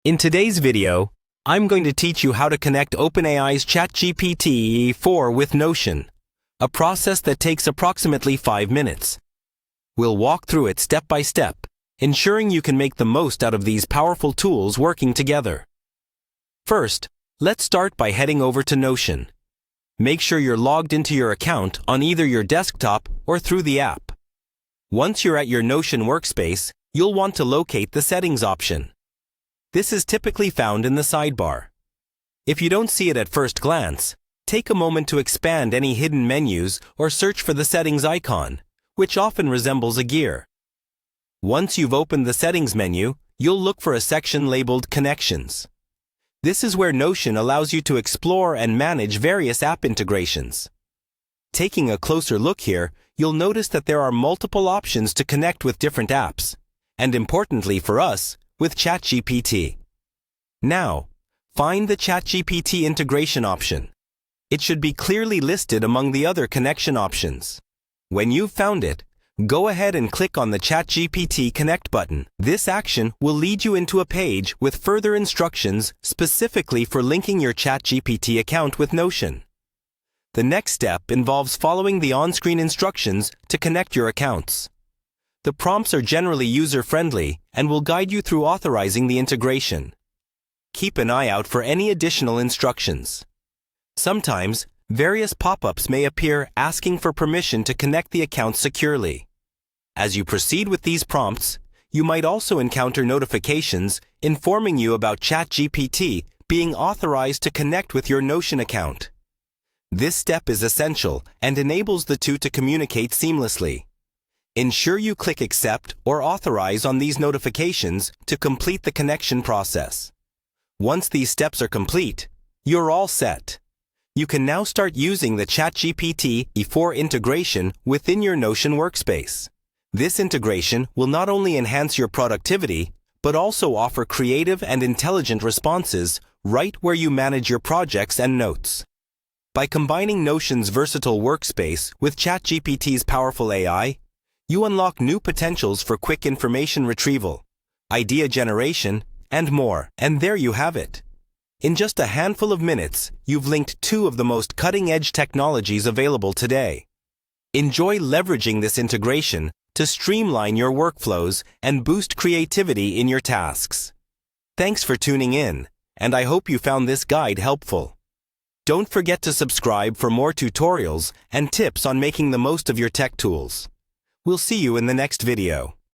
In today's video, I'm going to teach you how to connect OpenAI's ChatGPT-4 with Notion, a process that takes approximately 5 minutes. We'll walk through it step by step, ensuring you can make the most out of these powerful tools working together. First, let's start by heading over to Notion. Make sure you're logged into your account on either your desktop or through the app. Once you're at your Notion workspace, you'll want to locate the Settings option. This is typically found in the sidebar. If you don't see it at first glance, take a moment to expand any hidden menus or search for the Settings icon, which often resembles a gear. Once you've opened the Settings menu, you'll look for a section labeled Connections. This is where Notion allows you to explore and manage various app integrations. Taking a closer look here, you'll notice that there are multiple options to connect with different apps, and importantly for us, with ChatGPT. Now, find the ChatGPT integration option. It should be clearly listed among the other connection options. When you've found it, go ahead and click on the ChatGPT Connect button. This action will lead you into a page with further instructions specifically for linking your ChatGPT account with Notion. The next step involves following the on-screen instructions to connect your accounts. The prompts are generally user-friendly and will guide you through authorizing the integration. Keep an eye out for any additional instructions. Sometimes, various pop-ups may appear asking for permission to connect the account securely. As you proceed with these prompts, you might also encounter notifications informing you about ChatGPT being authorized to connect with your Notion account. This step is essential and enables the two to communicate seamlessly. Ensure you click Accept or Authorize on these notifications to complete the connection process. Once these steps are complete, you're all set. You can now start using the ChatGPT-4 integration within your Notion workspace. This integration will not only enhance your productivity, but also offer creative and intelligent responses right where you manage your projects and notes. By combining Notion's versatile workspace with ChatGPT's powerful AI, you unlock new potentials for quick information retrieval, idea generation, and more. And there you have it. In just a handful of minutes, you've linked two of the most cutting-edge technologies available today. Enjoy leveraging this integration to streamline your workflows and boost creativity in your tasks. Thanks for tuning in, and I hope you found this guide helpful. Don't forget to subscribe for more tutorials and tips on making the most of your tech tools. We'll see you in the next video.